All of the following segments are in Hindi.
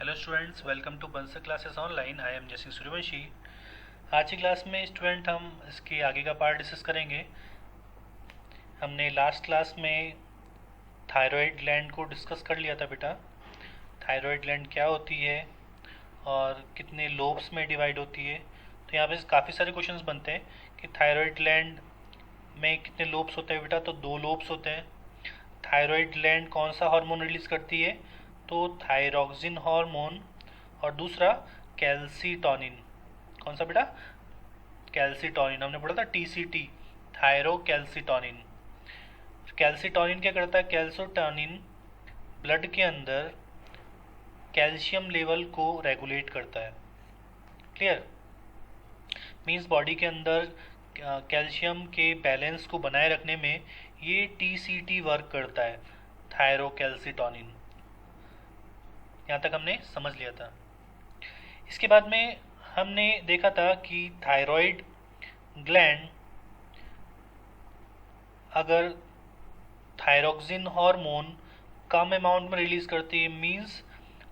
Hello students, welcome to Bansal classes online. I am J C Suryavanshi. आज की क्लास में स्टूडेंट हम इसके आगे का पार्ट डिस्कस करेंगे। हमने लास्ट क्लास में थायराइड ग्लैंड को डिस्कस कर लिया था बेटा। थायराइड ग्लैंड क्या होती है और कितने लोब्स में डिवाइड होती है। तो यहाँ पे काफ़ी सारे क्वेश्चंस बनते हैं कि थायराइड ग्लैंड में कितने लोब्स होते हैं बेटा। तो 2 लोब्स होते हैं। थायराइड ग्लैंड कौन सा हार्मोन रिलीज करती है? तो थायरॉक्सिन हार्मोन। और दूसरा कैल्सीटोनिन। कौन सा बेटा? कैल्सीटोनिन। हमने पढ़ा था TCT, थायरोकैल्सीटोनिन। कैल्सीटोनिन क्या करता है? कैल्सीटोनिन ब्लड के अंदर कैल्शियम लेवल को रेगुलेट करता है। क्लियर? मीन्स बॉडी के अंदर कैल्शियम के बैलेंस को बनाए रखने में ये TCT वर्क करता है, थायरोकैल्सीटोनिन। यहाँ तक हमने समझ लिया था। इसके बाद में हमने देखा था कि थायराइड ग्लैंड अगर थायरॉक्सिन हार्मोन कम अमाउंट में रिलीज करती है, मींस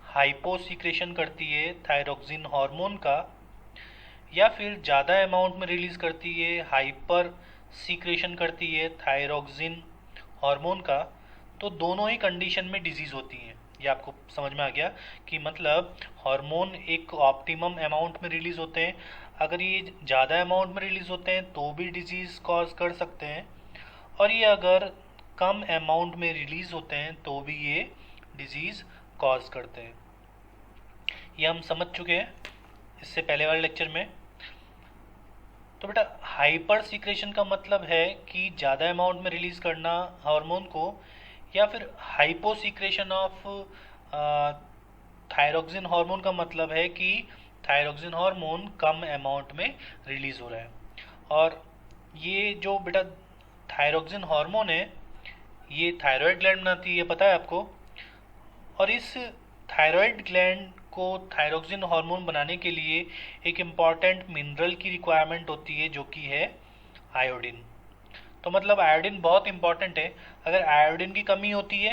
हाइपोसिक्रेशन करती है थायरॉक्सिन हार्मोन का, या फिर ज़्यादा अमाउंट में रिलीज करती है, हाइपर सीक्रेशन करती है थायरॉक्सिन हार्मोन का, तो दोनों ही कंडीशन में डिजीज़ होती हैं। ये आपको समझ में आ गया कि मतलब हार्मोन एक ऑप्टिमम अमाउंट में रिलीज होते हैं, अगर ये ज़्यादा अमाउंट में रिलीज होते हैं तो भी डिजीज़ कॉज कर सकते हैं, और ये अगर कम अमाउंट में रिलीज होते हैं तो भी ये डिजीज़ कॉज करते हैं। ये हम समझ चुके हैं इससे पहले वाले लेक्चर में। तो बेटा हाइपर सीक्रेशन का मतलब है कि ज़्यादा अमाउंट में रिलीज करना हार्मोन को, या फिर hypo secretion of thyroxine hormone का मतलब है कि थायरॉक्सिन हार्मोन कम अमाउंट में रिलीज हो रहा है। और ये जो बेटा थायरॉक्सिन हार्मोन है ये थायराइड ग्लैंड बनाती है, पता है आपको। और इस थायराइड ग्लैंड को थायरॉक्सिन हार्मोन बनाने के लिए एक इम्पॉर्टेंट मिनरल की रिक्वायरमेंट होती है जो कि है आयोडीन। तो मतलब आयोडीन बहुत इंपॉर्टेंट है। अगर आयोडीन की कमी होती है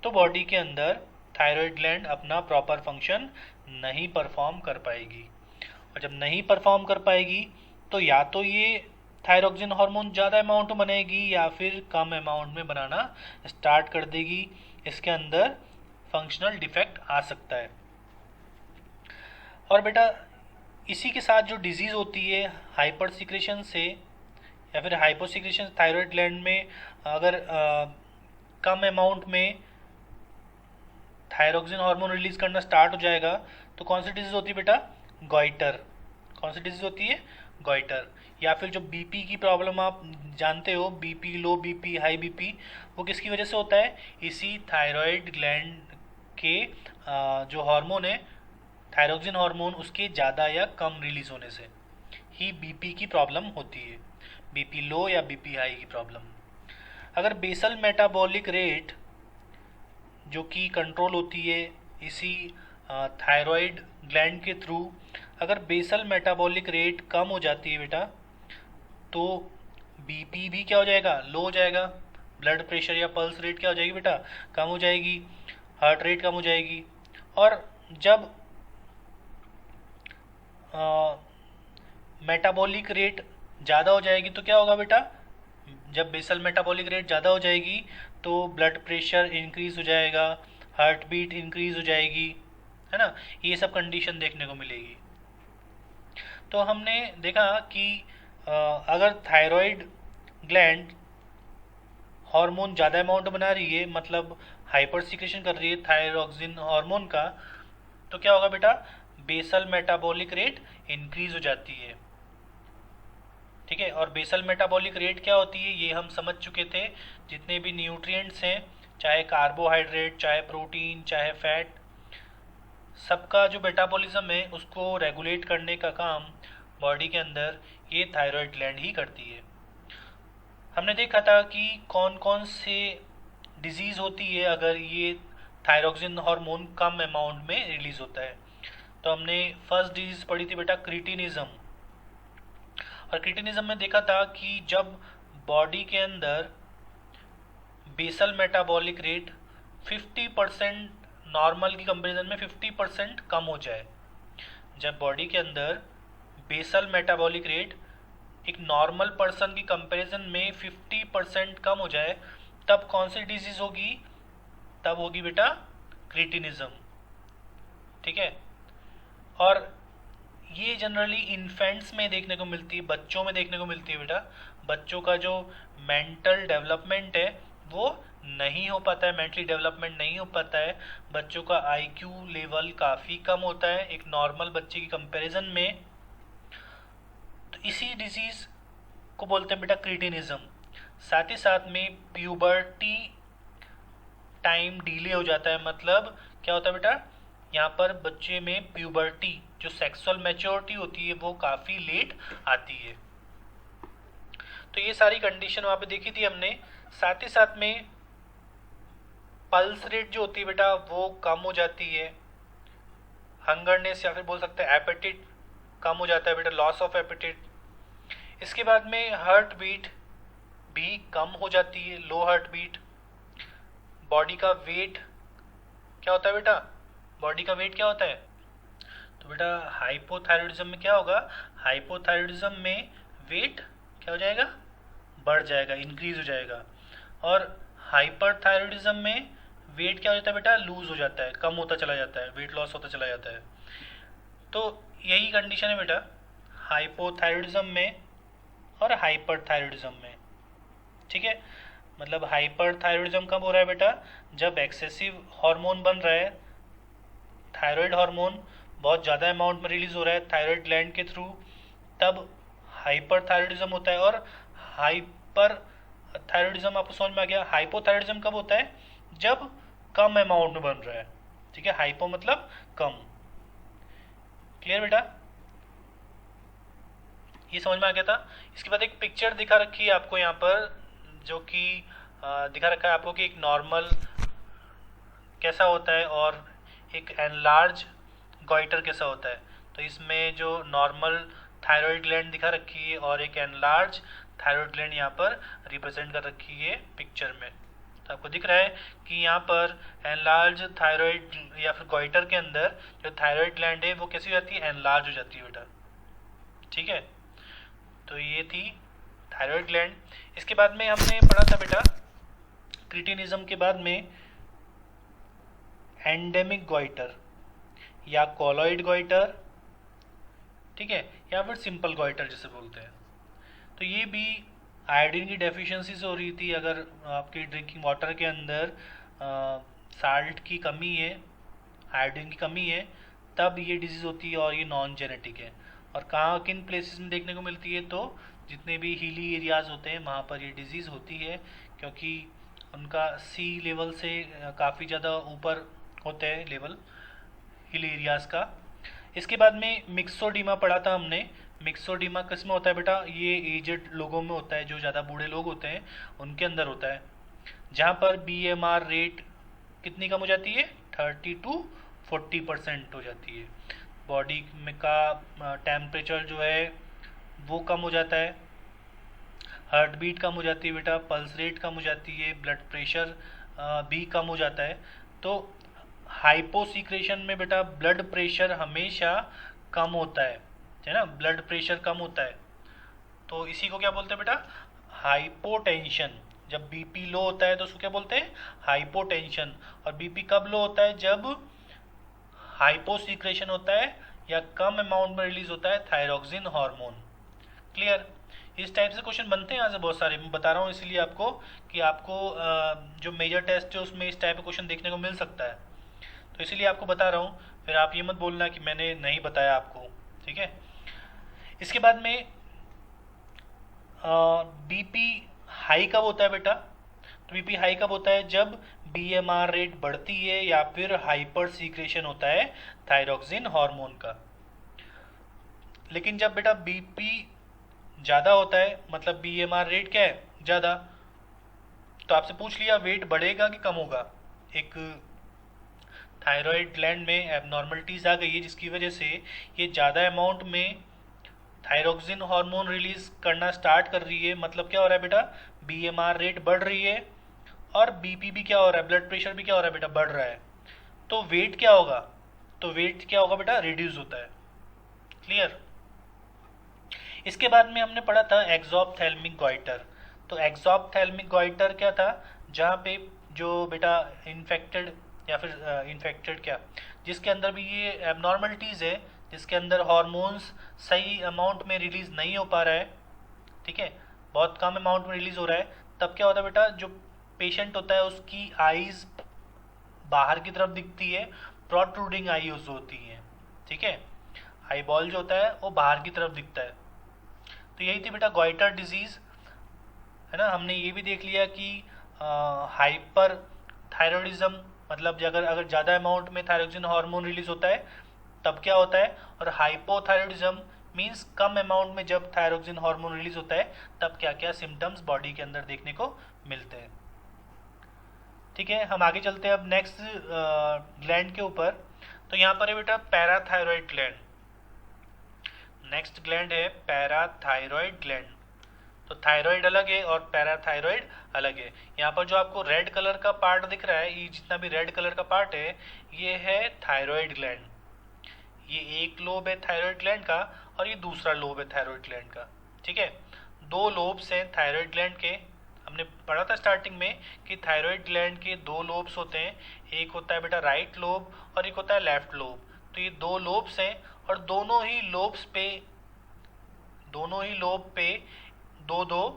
तो बॉडी के अंदर थायराइड ग्लैंड अपना प्रॉपर फंक्शन नहीं परफॉर्म कर पाएगी, और जब नहीं परफॉर्म कर पाएगी तो या तो ये थायरॉक्सिन हार्मोन ज़्यादा अमाउंट में बनेगी या फिर कम अमाउंट में बनाना स्टार्ट कर देगी। इसके अंदर फंक्शनल डिफेक्ट आ सकता है। और बेटा इसी के साथ जो डिजीज़ होती है हाइपर सीक्रेशन से या फिर हाइपोसिक्रेशन थायराइड ग्लैंड में, अगर कम अमाउंट में थायरॉक्सिन हार्मोन रिलीज करना स्टार्ट हो जाएगा तो कौन सी डिजीज होती है बेटा? गॉइटर। कौन सी डिजीज होती है? गॉइटर। या फिर जो बीपी की प्रॉब्लम आप जानते हो, बीपी, लो बीपी, हाई बीपी, वो किसकी वजह से होता है? इसी थायराइड ग्लैंड के जो हार्मोन है थायरॉक्सिन हार्मोन उसके ज़्यादा या कम रिलीज होने से ही बीपी की प्रॉब्लम होती है, बीपी लो या बीपी हाई की प्रॉब्लम। अगर बेसल मेटाबॉलिक रेट जो कि कंट्रोल होती है इसी थायराइड ग्लैंड के थ्रू, अगर बेसल मेटाबॉलिक रेट कम हो जाती है बेटा तो बीपी भी क्या हो जाएगा? लो हो जाएगा। ब्लड प्रेशर या पल्स रेट क्या हो जाएगी बेटा? कम हो जाएगी। हार्ट रेट कम हो जाएगी। और जब मेटाबॉलिक रेट ज़्यादा हो जाएगी तो क्या होगा बेटा? जब बेसल मेटाबॉलिक रेट ज़्यादा हो जाएगी तो ब्लड प्रेशर इंक्रीज हो जाएगा, हार्ट बीट इंक्रीज हो जाएगी, है ना। ये सब कंडीशन देखने को मिलेगी। तो हमने देखा कि अगर थायराइड ग्लैंड हार्मोन ज़्यादा अमाउंट बना रही है, मतलब हाइपर सीक्रेशन कर रही है थायरॉक्सिन हार्मोन का, तो क्या होगा बेटा? बेसल मेटाबॉलिक रेट इंक्रीज हो जाती है। ठीक है। और बेसल मेटाबॉलिक रेट क्या होती है ये हम समझ चुके थे। जितने भी न्यूट्रिएंट्स हैं, चाहे कार्बोहाइड्रेट, चाहे प्रोटीन, चाहे फैट, सबका जो मेटाबॉलिज्म है उसको रेगुलेट करने का काम बॉडी के अंदर ये थायराइड ग्लैंड ही करती है। हमने देखा था कि कौन कौन से डिजीज़ होती है अगर ये थायरॉक्सिन हार्मोन कम अमाउंट में रिलीज होता है। तो हमने फर्स्ट डिजीज पढ़ी थी बेटा क्रिटिनिज्म। और क्रिटिनिज्म में देखा था कि जब बॉडी के अंदर बेसल मेटाबॉलिक रेट 50% नॉर्मल की कंपेरिजन में 50% कम हो जाए। जब बॉडी के अंदर बेसल मेटाबॉलिक रेट एक नॉर्मल पर्सन की कंपैरिजन में 50% कम हो जाए, तब कौन सी डिजीज होगी? तब होगी बेटा क्रिटिनिज्म। ठीक है, और ये जनरली इन्फेंट्स में देखने को मिलती है, बच्चों में देखने को मिलती है बेटा। बच्चों का जो मेंटल डेवलपमेंट है वो नहीं हो पाता है, मेंटली डेवलपमेंट नहीं हो पाता है, बच्चों का आईक्यू लेवल काफ़ी कम होता है एक नॉर्मल बच्चे की कंपैरिजन में। तो इसी डिजीज़ को बोलते हैं बेटा क्रिटिनिज्म। साथ ही साथ में प्यूबर्टी टाइम डिले हो जाता है। मतलब क्या होता है बेटा, यहाँ पर बच्चे में प्यूबर्टी जो सेक्सुअल मैच्योरिटी होती है वो काफ़ी लेट आती है। तो ये सारी कंडीशन वहाँ पे देखी थी हमने। साथ ही साथ में पल्स रेट जो होती है बेटा वो कम हो जाती है, हंगरनेस या फिर बोल सकते हैं एपेटिट कम हो जाता है बेटा, लॉस ऑफ एपेटिट। इसके बाद में हार्ट बीट भी कम हो जाती है, लो हार्ट बीट। बॉडी का वेट क्या होता है बेटा, बॉडी का वेट क्या होता है? तो बेटा हाइपोथायरॉयडिज्म में क्या होगा, हाइपोथायरॉयडिज्म में वेट क्या हो जाएगा, बढ़ जाएगा, इंक्रीज हो जाएगा। और हाइपरथायरॉयडिज्म में वेट क्या हो जाता है बेटा, लूज हो जाता है, कम होता चला जाता है, वेट लॉस होता चला जाता है। तो यही कंडीशन है बेटा हाइपोथायरॉयडिज्म में और हाइपरथायरॉयडिज्म में। ठीक है, मतलब हाइपरथायरॉयडिज्म कब हो रहा है बेटा, जब एक्सेसिव हार्मोन बन रहा है, थायराइड हार्मोन बहुत ज़्यादा अमाउंट में रिलीज हो रहा है थायराइड ग्लैंड के थ्रू, तब हाइपरथायरॉयडिज्म होता है। और हाइपरथायरॉयडिज्म आपको समझ में आ गया। हाइपोथायरॉयडिज्म कब होता है, जब कम अमाउंट में बन रहा है। ठीक है, हाइपो मतलब कम। क्लियर बेटा, ये समझ में आ गया था। इसके बाद एक पिक्चर दिखा रखी है आपको यहाँ पर, जो कि दिखा रखा है आपको कि एक नॉर्मल कैसा होता है और एक एनलार्ज गॉइटर कैसा होता है। तो इसमें जो नॉर्मल थायराइड ग्लैंड दिखा रखी है और एक एनलार्ज थायराइड ग्लैंड यहाँ पर रिप्रेजेंट कर रखी है पिक्चर में। तो आपको दिख रहा है कि यहाँ पर एनलार्ज थायराइड या फिर गॉइटर के अंदर जो थायराइड ग्लैंड है वो कैसी हो जाती है, एनलार्ज हो जाती है बेटा। ठीक है, तो ये थी थायराइड ग्लैंड। इसके बाद में हमने पढ़ा था बेटा क्रिटिनिज्म के बाद में एंडेमिक गॉइटर या कॉलॉइड गॉइटर, ठीक है, या फिर सिंपल गॉइटर जिसे बोलते हैं। तो ये भी आयोडीन की डेफिशिएंसी से हो रही थी। अगर आपके ड्रिंकिंग वाटर के अंदर साल्ट की कमी है, आयोडीन की कमी है, तब ये डिजीज़ होती है और ये नॉन जेनेटिक है। और कहाँ किन प्लेसेस में देखने को मिलती है, तो जितने भी हिली एरियाज़ होते हैं वहाँ पर ये डिजीज़ होती है, क्योंकि उनका सी लेवल से काफ़ी ज़्यादा ऊपर होते हैं लेवल हिल एरियाज़ का। इसके बाद में मिक्सोडीमा पढ़ा था हमने। मिक्सोडीमा किस में होता है बेटा, ये एजेड लोगों में होता है, जो ज़्यादा बूढ़े लोग होते हैं उनके अंदर होता है, जहाँ पर BMR रेट कितनी कम हो जाती है, 30 to 40% हो जाती है। बॉडी में का टेम्परेचर जो है वो कम हो जाता है, हार्ट बीट कम हो जाती है बेटा, पल्स रेट कम हो जाती है, ब्लड प्रेशर भी कम हो जाता है। तो हाइपोसीक्रेशन में बेटा ब्लड प्रेशर हमेशा कम होता है ना, ब्लड प्रेशर कम होता है। तो इसी को क्या बोलते हैं बेटा, हाइपोटेंशन। जब बीपी लो होता है तो उसको क्या बोलते हैं, हाइपोटेंशन। और बीपी कब लो होता है, जब हाइपोसीक्रेशन होता है या कम अमाउंट में रिलीज होता है थायरोक्सिन हार्मोन। क्लियर, इस टाइप से क्वेश्चन बनते हैं यहाँ से बहुत सारे। मैं बता रहा हूँ इसलिए आपको कि आपको जो मेजर टेस्ट है उसमें इस टाइप का क्वेश्चन देखने को मिल सकता है, तो इसीलिए आपको बता रहा हूँ। फिर आप ये मत बोलना कि मैंने नहीं बताया आपको। ठीक है, इसके बाद में बीपी हाई कब होता है बेटा, तो बीपी हाई कब होता है, जब BMR रेट बढ़ती है या फिर हाइपर सीक्रेशन होता है थायरोक्सिन हार्मोन का। लेकिन जब बेटा बीपी ज़्यादा होता है, मतलब BMR रेट क्या है, ज़्यादा, तो आपसे पूछ लिया वेट बढ़ेगा कि कम होगा। एक थायराइड ग्लैंड में एबनॉर्मलिटीज आ गई है जिसकी वजह से ये ज़्यादा अमाउंट में थायरोक्सिन हार्मोन रिलीज करना स्टार्ट कर रही है। मतलब क्या हो रहा है बेटा, BMR रेट बढ़ रही है और BP भी क्या हो रहा है, ब्लड प्रेशर भी क्या हो रहा है बेटा, बढ़ रहा है। तो वेट क्या होगा, तो वेट क्या होगा बेटा, रिड्यूस होता है। क्लियर। इसके बाद में हमने पढ़ा था एक्सोप्थेल्मिक गॉइटर। तो एक्सोप्थेल्मिक गॉइटर क्या था, जहाँ पे जो बेटा इन्फेक्टेड या फिर इन्फेक्टेड क्या, जिसके अंदर भी ये एबनॉर्मलिटीज़ है, जिसके अंदर हॉर्मोन्स सही अमाउंट में रिलीज नहीं हो पा रहा है, ठीक है, बहुत कम अमाउंट में रिलीज हो रहा है, तब क्या होता है बेटा, जो पेशेंट होता है उसकी आईज बाहर की तरफ दिखती है, प्रोट्रूडिंग आईज होती है, ठीक है, आई बॉल जो होता है वो बाहर की तरफ दिखता है। तो यही थी बेटा गॉइटर डिजीज, है ना। हमने ये भी देख लिया कि हाइपर थायरॉयडिज्म, मतलब अगर अगर ज़्यादा अमाउंट में थायरोक्सिन हार्मोन रिलीज होता है तब क्या होता है, और हाइपोथायरॉयडिज्म मीन्स कम अमाउंट में जब थायरोक्सिन हार्मोन रिलीज होता है तब क्या क्या सिम्टम्स बॉडी के अंदर देखने को मिलते हैं। ठीक है, हम आगे चलते हैं अब नेक्स्ट ग्लैंड के ऊपर। तो यहाँ पर है बेटा पैराथायरॉयड ग्लैंड। नेक्स्ट ग्लैंड है पैराथायरॉयड ग्लैंड। तो थायराइड अलग है और पैराथायरॉयड अलग है। यहाँ पर जो आपको रेड कलर का पार्ट दिख रहा है, ये जितना भी रेड कलर का पार्ट है ये है थायराइड ग्लैंड। ये एक लोब है थायराइड ग्लैंड का और ये दूसरा लोब है थायराइड ग्लैंड का। ठीक है, दो लोब्स हैं थायराइड ग्लैंड के। हमने पढ़ा था स्टार्टिंग में कि थायराइड ग्लैंड के दो लोब्स होते हैं, एक होता है बेटा राइट लोब और एक होता है लेफ्ट लोब। तो ये दो लोब्स हैं और दोनों ही लोब पे दो दो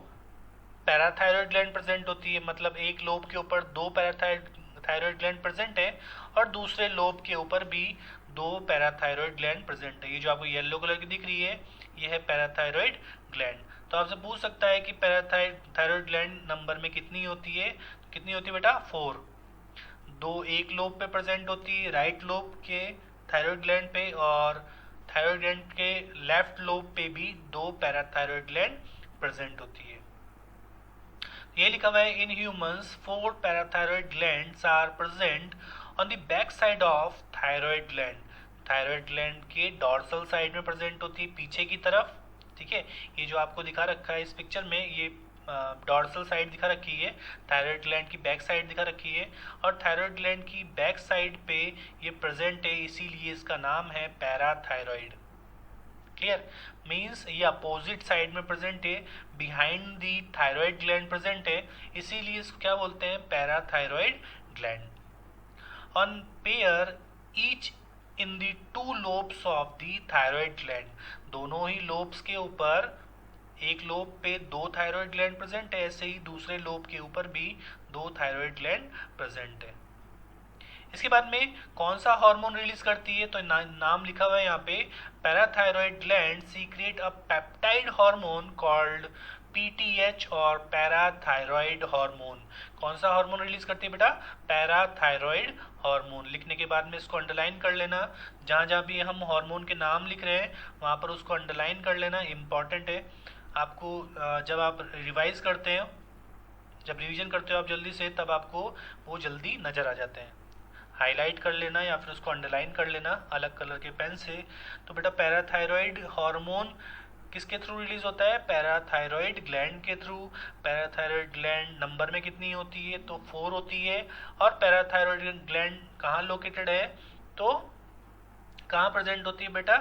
पैराथायरॉयड ग्लैंड प्रेजेंट होती है, मतलब एक लोब के ऊपर दो पैराथायरॉयड ग्लैंड प्रेजेंट है और दूसरे लोब के ऊपर भी दो पैराथायरॉयड ग्लैंड प्रेजेंट है। ये जो आपको येलो कलर की दिख रही है ये है पैराथायरॉयड ग्लैंड। तो आपसे पूछ सकता है कि पैराथायरॉयड ग्लैंड नंबर में कितनी होती है, कितनी होती है बेटा 4। दो एक लोब पे प्रेजेंट होती है राइट लोब के थायरॉयड ग्लैंड पे, और थायरॉयड ग्लैंड के लेफ्ट लोब पे भी दो पैराथायरॉयड ग्लैंड प्रेजेंट होती है। ये लिखा हुआ है in humans 4 parathyroid glands are present on the back side of thyroid gland. Thyroid gland के डॉर्सल साइड में प्रेजेंट होती है, पीछे की तरफ। ठीक है, ये जो आपको दिखा रखा है इस पिक्चर में ये डॉर्सल साइड दिखा रखी है, थायरॉयड ग्लैंड की बैक साइड दिखा रखी है, और थायरॉयड ग्लैंड की बैक साइड पे ये प्रेजेंट है, इसीलिए इसका नाम है पैराथायरॉयड। क्लियर, मीन्स ये अपोजिट साइड में प्रेजेंट है, behind the thyroid gland present है, इसीलिए इसको क्या बोलते हैं, parathyroid gland. On pair each in the two lobes of the thyroid gland. दोनों ही लोब्स के ऊपर, एक लोब पे दो थायरॉयड ग्लैंड प्रेजेंट है, ऐसे ही दूसरे लोब के ऊपर भी दो थायरॉयड ग्लैंड प्रेजेंट है। इसके बाद में कौन सा हार्मोन रिलीज करती है, तो नाम लिखा हुआ है यहाँ पे, पैराथायरॉयड ग्लैंड सीक्रेट अ पेप्टाइड हार्मोन कॉल्ड पीटीएच और पैराथायरॉयड हार्मोन। कौन सा हार्मोन रिलीज करती है बेटा, पैराथायरॉयड हार्मोन। लिखने के बाद में इसको अंडरलाइन कर लेना, जहाँ जहाँ भी हम हार्मोन के नाम लिख रहे हैं वहाँ पर उसको अंडरलाइन कर लेना, इम्पॉर्टेंट है। आपको जब आप रिवाइज करते हो, जब रिवीजन करते हो आप जल्दी से, तब आपको वो जल्दी नजर आ जाते हैं। हाईलाइट कर लेना या फिर उसको अंडरलाइन कर लेना अलग कलर के पेन से। तो बेटा पैराथायरॉयड हार्मोन किसके थ्रू रिलीज होता है, पैराथायरॉयड ग्लैंड के थ्रू। पैराथायरॉयड ग्लैंड नंबर में कितनी होती है, तो 4 होती है। और पैराथायरॉयड ग्लैंड कहाँ लोकेटेड है, तो कहाँ प्रेजेंट होती है बेटा,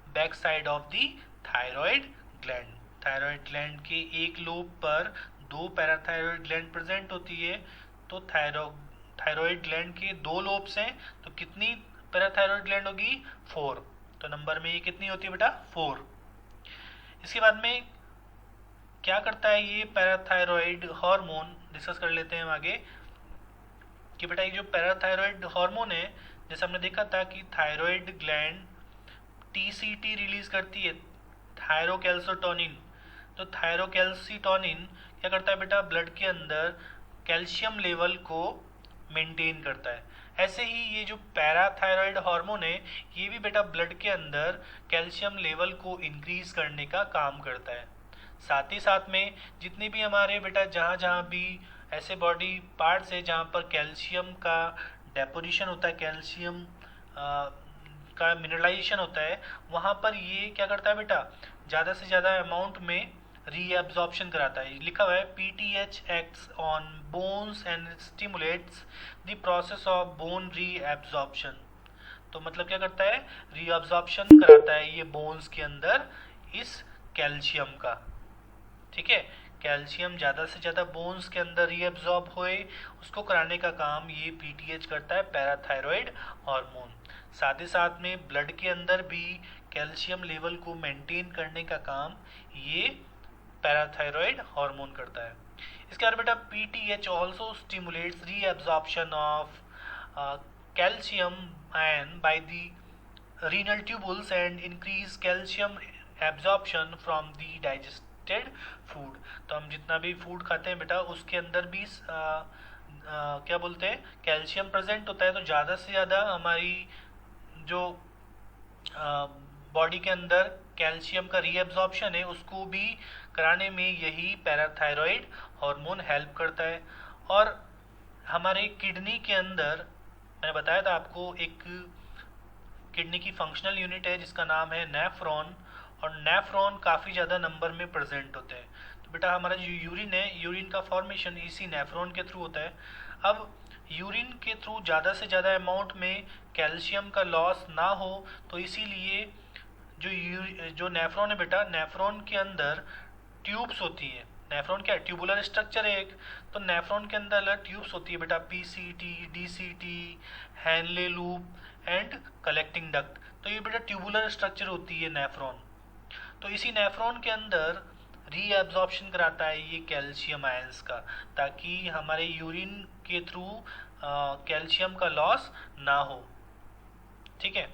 back side of the thyroid gland. Thyroid gland के एक लोब पर दो पैराथायरॉयड ग्लैंड प्रेजेंट होती है। तो थायरॉयड ग्लैंड के दो लोब्स हैं, तो कितनी पैराथायरॉयड ग्लैंड होगी, 4। तो नंबर में ये कितनी होती है बेटा, 4। इसके बाद में क्या करता है ये पैराथायरॉयड हार्मोन, डिस्कस कर लेते हैं हम आगे कि बेटा ये जो पैराथायरॉयड हार्मोन है, जैसे हमने देखा था कि थायरॉयड ग्लैंड टीसीटी रिलीज करती है, थायरोकैल्सिटोनिन। तो थायरोकैल्सिटोनिन क्या करता है बेटा, ब्लड के अंदर कैल्शियम लेवल को मेंटेन करता है। ऐसे ही ये जो पैराथायरॉयड हार्मोन है ये भी बेटा ब्लड के अंदर कैल्शियम लेवल को इंक्रीज करने का काम करता है। साथ ही साथ में जितने भी हमारे बेटा जहाँ जहाँ भी ऐसे बॉडी पार्ट्स है जहाँ पर कैल्शियम का डेपोजिशन होता है, कैल्शियम का मिनरलाइजेशन होता है, वहाँ पर ये क्या करता है बेटा, ज़्यादा से ज़्यादा अमाउंट में रीएब्जॉर्प्शन कराता है। लिखा हुआ है PTH acts on bones and stimulates the process of bone reabsorption. तो मतलब क्या करता है, रीअब्जॉर्प्शन कराता है ये बोन्स के अंदर इस कैल्शियम का। ठीक है, कैल्शियम ज़्यादा से ज़्यादा बोन्स के अंदर रीअब्जॉर्ब होए उसको कराने का काम ये पीटीएच करता है, पैराथायरॉयड हार्मोन। साथ ही साथ में ब्लड के अंदर भी कैल्शियम लेवल को मेंटेन करने का काम ये पैराथायरॉयड हार्मोन करता है। इसके बाद बेटा PTH also stimulates reabsorption of calcium ion by the renal tubules and increase calcium absorption from the digested food। तो हम जितना भी फूड खाते हैं बेटा उसके अंदर भी क्या बोलते हैं, कैल्शियम प्रेजेंट होता है। तो ज़्यादा से ज़्यादा हमारी जो बॉडी के अंदर कैल्शियम का रीअब्जॉर्प्शन है उसको भी कराने में यही पैराथायरॉयड हार्मोन हेल्प करता है। और हमारे किडनी के अंदर मैंने बताया था आपको एक किडनी की फंक्शनल यूनिट है जिसका नाम है नेफ्रॉन, और नेफ्रॉन काफ़ी ज़्यादा नंबर में प्रेजेंट होते हैं। तो बेटा हमारा जो यूरिन है, यूरिन का फॉर्मेशन इसी नेफ्रॉन के थ्रू होता है। अब यूरिन के थ्रू ज़्यादा से ज़्यादा अमाउंट में कैल्शियम का लॉस ना हो तो इसीलिए जो नेफ्रॉन है बेटा, नेफ्रॉन के अंदर ट्यूब्स होती है। नेफ्रॉन क्या है, ट्यूबुलर स्ट्रक्चर है एक। तो नेफ्रॉन के अंदर ट्यूब्स होती है बेटा, PCT, DCT, Henle loop and collecting duct. तो ये बेटा ट्यूबुलर स्ट्रक्चर होती है नेफ्रॉन। तो इसी नेफ्रॉन के अंदर रीअब्जॉर्प्शन कराता है ये कैल्शियम आयंस का, ताकि हमारे यूरिन के थ्रू कैल्शियम का लॉस ना हो। ठीक है,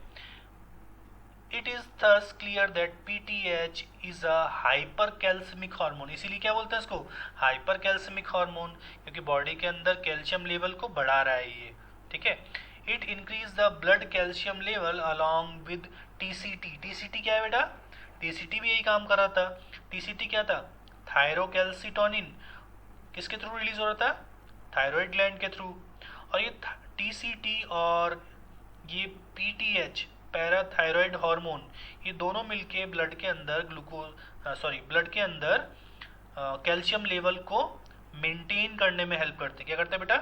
it is thus clear that PTH is a hypercalcemic hormone. इसीलिए क्या बोलते हैं इसको, हाइपरकैल्सिमिक हार्मोन, क्योंकि बॉडी के अंदर कैल्शियम लेवल को बढ़ा रहा है ये। ठीक है, it increase the blood calcium level along with TCT. TCT क्या है बेटा, टीसीटी भी यही काम कर रहा था। टीसीटी क्या था, थायरोकैल्सिटोनिन। किसके थ्रू रिलीज हो रहा था, थायराइड ग्लैंड के थ्रू। और ये टीसीटी और ये पीटीएच पैराथायरॉयड हार्मोन, ये दोनों मिलके ब्लड के अंदर ब्लड के अंदर कैल्शियम लेवल को मेंटेन करने में हेल्प करते हैं। क्या करते हैं बेटा,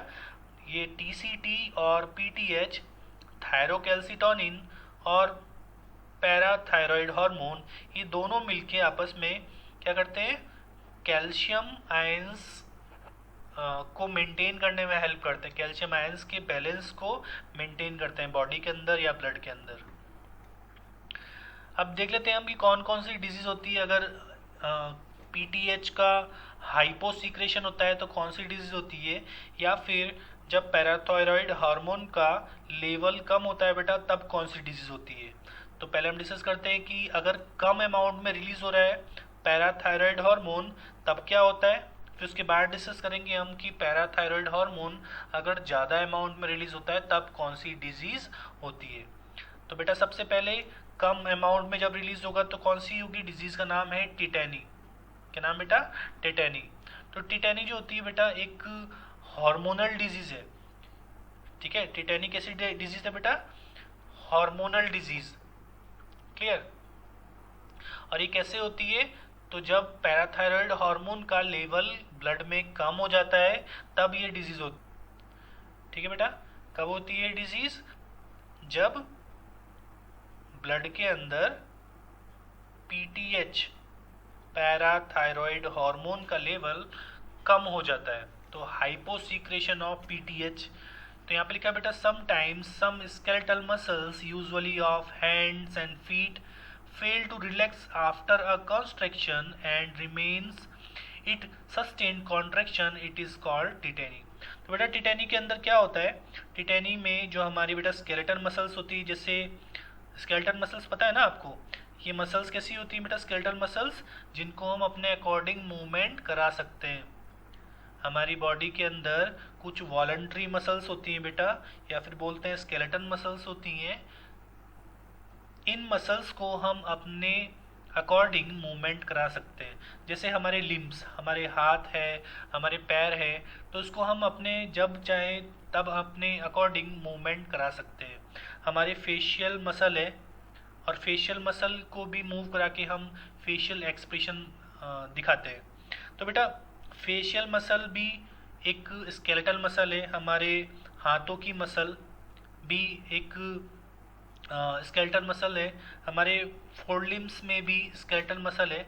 ये टीसीटी और पीटीएच, थायरोकैल्सिटोनिन और पैराथायरॉयड हार्मोन, ये दोनों मिलके आपस में क्या करते हैं, कैल्शियम आयंस को मेंटेन करने में हेल्प करते हैं। कैल्शियम आयंस के बैलेंस को मेंटेन करते हैं बॉडी के अंदर या ब्लड के अंदर। अब देख लेते हैं हम कि कौन कौन सी डिजीज होती है अगर पीटीएच का हाइपोसीक्रेशन होता है तो कौन सी डिजीज होती है, या फिर जब पैराथायरॉयड हार्मोन का लेवल कम होता है बेटा तब कौन सी डिजीज होती है। तो पहले हम डिस्कस करते हैं कि अगर कम अमाउंट में रिलीज हो रहा है पैराथायरॉयड हार्मोन तब क्या होता है। फिर उसके बाद डिस्कस करेंगे हम कि पैराथायरॉयड हार्मोन अगर ज़्यादा अमाउंट में रिलीज होता है तब कौन सी डिजीज होती है। तो बेटा सबसे पहले कम अमाउंट में जब रिलीज होगा तो कौन सी होगी, डिजीज का नाम है टिटेनी। क्या नाम बेटा, टिटेनी। तो टिटेनी जो होती है बेटा एक हार्मोनल डिजीज है। ठीक है, टिटेनी कैसी डिजीज है बेटा, हार्मोनल डिजीज। क्लियर। और ये कैसे होती है, तो जब पैराथायरॉयड हार्मोन का लेवल ब्लड में कम हो जाता है तब ये डिजीज होती। ठीक है बेटा, कब होती है डिजीज, जब ब्लड के अंदर पीटीएच पैराथायरॉयड हार्मोन का लेवल कम हो जाता है, तो हाइपोसीक्रेशन ऑफ पीटीएच। तो यहाँ पे लिखा है बेटा sometimes some skeletal muscles usually of hands and feet fail to relax after a constriction and remains it sustained contraction, it is called tetany। तो बेटा टिटेनी के अंदर क्या होता है, टिटेनी में जो हमारी बेटा स्केलेटन मसल्स होती है, जैसे स्केलेटन मसल्स पता है ना आपको, ये मसल्स कैसी होती है बेटा, स्केलेटल मसल्स जिनको हम अपने अकॉर्डिंग मूवमेंट करा सकते हैं। हमारी बॉडी के अंदर कुछ वॉलंटरी मसल्स होती हैं बेटा, या फिर बोलते हैं स्केलेटन मसल्स होती हैं। इन मसल्स को हम अपने अकॉर्डिंग मूवमेंट करा सकते हैं। जैसे हमारे लिम्स, हमारे हाथ है, हमारे पैर है, तो इसको हम अपने जब चाहे तब अपने अकॉर्डिंग मूवमेंट करा सकते हैं। हमारे फेशियल मसल है, और फेशियल मसल को भी मूव करा के हम फेशियल एक्सप्रेशन दिखाते हैं। तो बेटा फेशियल मसल भी एक स्केलेटल मसल है, हमारे हाथों की मसल भी एक स्केलेटल मसल है, हमारे फोर लिम्स में भी स्केलेटल मसल है।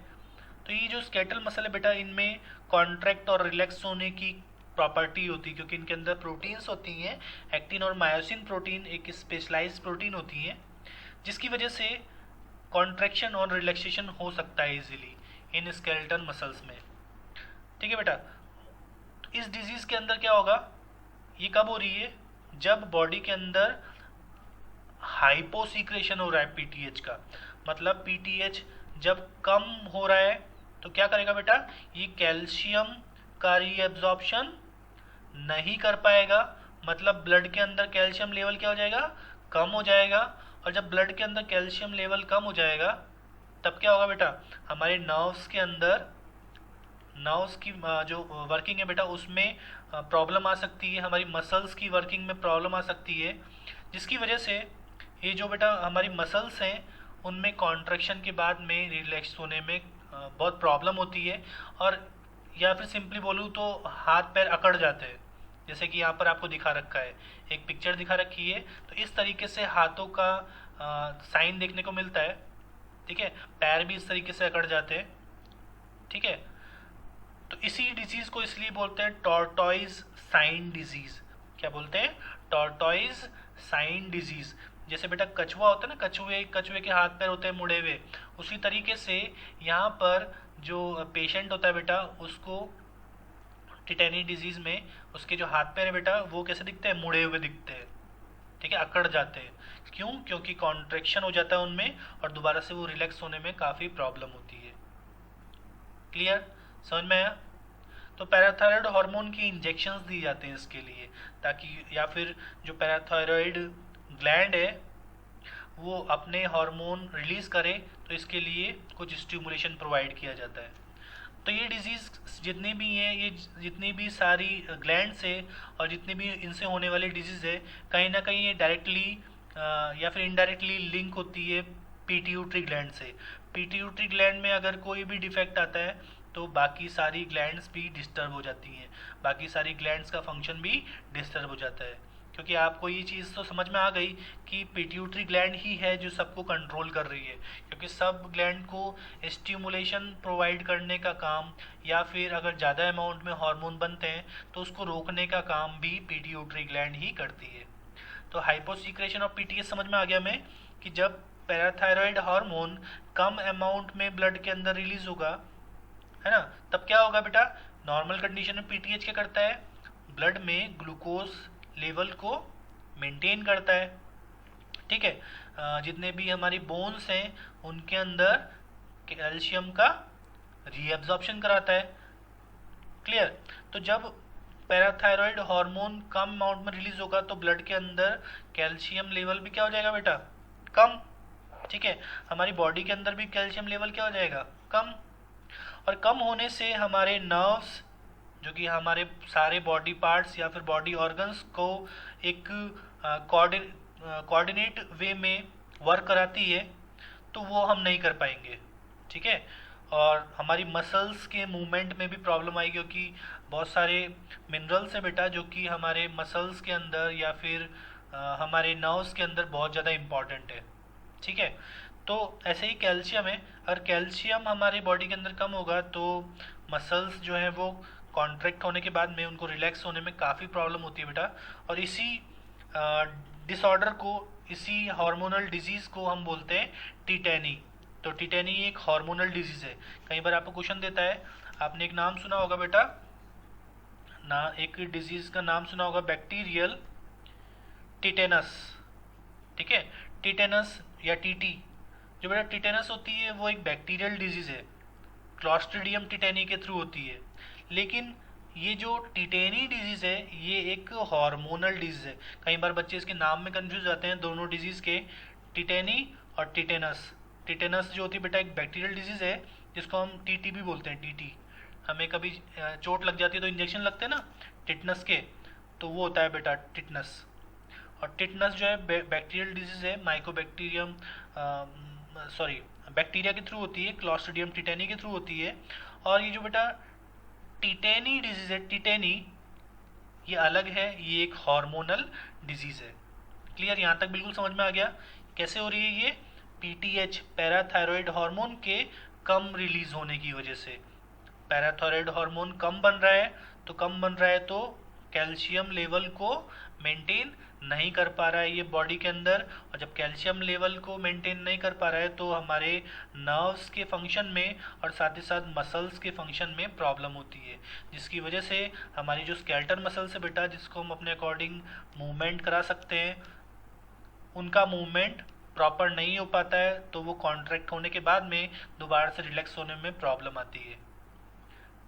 तो ये जो स्केलेटल मसल है बेटा, इनमें कॉन्ट्रैक्ट और रिलैक्स होने की प्रॉपर्टी होती है, क्योंकि इनके अंदर प्रोटीन्स होती हैं। एक्टिन और मायोसिन प्रोटीन एक स्पेशलाइज्ड प्रोटीन होती हैं, जिसकी वजह से कॉन्ट्रैक्शन और रिलैक्सेशन हो सकता है इजीली इन स्केलेटल मसल्स में। ठीक है बेटा, इस डिजीज के अंदर क्या होगा, ये कब हो रही है, जब बॉडी के अंदर हाइपोसीक्रेशन हो रहा है पीटीएच का, मतलब पीटीएच जब कम हो रहा है तो क्या करेगा बेटा, ये कैल्शियम का रीएब्जॉर्प्शन नहीं कर पाएगा, मतलब ब्लड के अंदर कैल्शियम लेवल क्या हो जाएगा, कम हो जाएगा। और जब ब्लड के अंदर कैल्शियम लेवल कम हो जाएगा तब क्या होगा बेटा, हमारे नर्व्स के अंदर, नर्व्स की जो वर्किंग है बेटा उसमें प्रॉब्लम आ सकती है, हमारी मसल्स की वर्किंग में प्रॉब्लम आ सकती है, जिसकी वजह से ये जो बेटा हमारी मसल्स हैं उनमें कॉन्ट्रैक्शन के बाद में रिलैक्स होने में बहुत प्रॉब्लम होती है, और या फिर सिंपली बोलूँ तो हाथ पैर अकड़ जाते हैं, जैसे कि यहाँ पर आपको दिखा रखा है, एक पिक्चर दिखा रखी है। तो इस तरीके से हाथों का साइन देखने को मिलता है। ठीक है, पैर भी इस तरीके से अकड़ जाते हैं। ठीक है, तो इसी डिजीज को इसलिए बोलते हैं टॉर्टॉइज साइन डिजीज। क्या बोलते हैं, टॉर्टॉइज साइन डिजीज। जैसे बेटा कछुआ होता है ना, कछुए के हाथ पैर होते हैं मुड़े हुए, उसी तरीके से यहाँ पर जो पेशेंट होता है बेटा उसको टिटेनी डिजीज में उसके जो हाथ पैर है बेटा वो कैसे दिखते हैं, मुड़े हुए दिखते हैं। ठीक है, अकड़ जाते हैं। क्यों, क्योंकि कॉन्ट्रैक्शन हो जाता है उनमें और दोबारा से वो रिलैक्स होने में काफ़ी प्रॉब्लम होती है। क्लियर, समझ में आया। तो पैराथायरॉयड हार्मोन की इंजेक्शंस दी जाते हैं इसके लिए, ताकि या फिर जो पैराथायरॉयड ग्लैंड है वो अपने हार्मोन रिलीज करे, तो इसके लिए कुछ स्टिमुलेशन प्रोवाइड किया जाता है। तो ये डिजीज़ जितनी भी हैं, ये जितनी भी सारी ग्लैंड्स है और जितनी भी इनसे होने वाली डिजीज़ है, कहीं ना कहीं ये डायरेक्टली या फिर इनडायरेक्टली लिंक होती है पीट्यूटरी ग्लैंड से। पीट्यूटरी ग्लैंड में अगर कोई भी डिफेक्ट आता है तो बाकी सारी ग्लैंड्स भी डिस्टर्ब हो जाती हैं, बाकी सारी ग्लैंड्स का फंक्शन भी डिस्टर्ब हो जाता है। क्योंकि आपको ये चीज़ तो समझ में आ गई कि पिट्यूटरी ग्लैंड ही है जो सबको कंट्रोल कर रही है, क्योंकि सब ग्लैंड को स्टिमुलेशन प्रोवाइड करने का काम या फिर अगर ज़्यादा अमाउंट में हार्मोन बनते हैं तो उसको रोकने का काम भी पिट्यूटरी ग्लैंड ही करती है। तो हाइपोसीक्रेशन ऑफ पीटीएस समझ में आ गया हमें कि जब पैराथायरॉयड हार्मोन कम अमाउंट में ब्लड के अंदर रिलीज होगा, है ना, तब क्या होगा बेटा, नॉर्मल कंडीशन में पीटीएच क्या करता है, ब्लड में ग्लूकोज लेवल को मेंटेन करता है। ठीक है, जितने भी हमारी बोन्स हैं उनके अंदर कैल्शियम का रीअब्जॉर्प्शन कराता है। क्लियर, तो जब पैराथायरॉयड हार्मोन कम अमाउंट में रिलीज होगा तो ब्लड के अंदर कैल्शियम लेवल भी क्या हो जाएगा बेटा, कम। ठीक है, हमारी बॉडी के अंदर भी कैल्शियम लेवल क्या हो जाएगा, कम। और कम होने से हमारे नर्व्स, जो कि हमारे सारे बॉडी पार्ट्स या फिर बॉडी ऑर्गन्स को एक कोऑर्डिनेट वे में वर्क कराती है, तो वो हम नहीं कर पाएंगे। ठीक है, और हमारी मसल्स के मूवमेंट में भी प्रॉब्लम आएगी, क्योंकि बहुत सारे मिनरल्स हैं बेटा जो कि हमारे मसल्स के अंदर या फिर हमारे नर्व्स के अंदर बहुत ज़्यादा इम्पॉर्टेंट है। ठीक है, तो ऐसे ही कैल्शियम है, अगर कैल्शियम हमारी बॉडी के अंदर कम होगा तो मसल्स जो है वो कॉन्ट्रैक्ट होने के बाद में उनको रिलैक्स होने में काफ़ी प्रॉब्लम होती है बेटा। और इसी डिसऑर्डर को, इसी हार्मोनल डिजीज़ को हम बोलते हैं टिटेनी। तो टिटेनी एक हार्मोनल डिजीज़ है। कई बार आपको क्वेश्चन देता है, आपने एक नाम सुना होगा बेटा ना, एक डिजीज़ का नाम सुना होगा बैक्टीरियल टिटेनस। ठीक है, टिटेनस या टीटी, जो बेटा टिटेनस होती है वो एक बैक्टीरियल डिजीज़ है, क्लॉस्ट्रिडियम टिटेनी के थ्रू होती है। लेकिन ये जो टिटेनी डिजीज़ है ये एक हार्मोनल डिजीज़ है। कई बार बच्चे इसके नाम में कंफ्यूज जाते हैं दोनों डिजीज़ के, टिटेनी और टिटेनस। टिटेनस जो होती है बेटा एक बैक्टीरियल डिजीज़ है जिसको हम टीटी भी बोलते हैं। टीटी, हमें कभी चोट लग जाती है तो इंजेक्शन लगते हैं ना टिटनस के, तो वो होता है बेटा टिटनस। और टिटनस जो है बैक्टीरियल डिजीज़ है, माइकोबैक्टीरियम बैक्टीरिया के थ्रू होती है, क्लॉस्ट्रिडियम टिटेनी के थ्रू होती है। और ये जो बेटा टिटेनी डिजीज है, टिटेनी ये अलग है, ये एक हार्मोनल डिजीज है। क्लियर, यहाँ तक बिल्कुल समझ में आ गया कैसे हो रही है ये? पीटीएच पैराथायरॉयड हार्मोन के कम रिलीज होने की वजह से। पैराथायरॉयड हार्मोन कम बन रहा है, तो कम बन रहा है तो कैल्शियम लेवल को मेंटेन नहीं कर पा रहा है ये बॉडी के अंदर, और जब कैल्शियम लेवल को मेंटेन नहीं कर पा रहा है तो हमारे नर्व्स के फंक्शन में और साथ ही साथ मसल्स के फंक्शन में प्रॉब्लम होती है, जिसकी वजह से हमारी जो स्केलेटल मसल्स है बेटा, जिसको हम अपने अकॉर्डिंग मूवमेंट करा सकते हैं, उनका मूवमेंट प्रॉपर नहीं हो पाता है, तो वो कॉन्ट्रैक्ट होने के बाद में दोबारा से रिलैक्स होने में प्रॉब्लम आती है।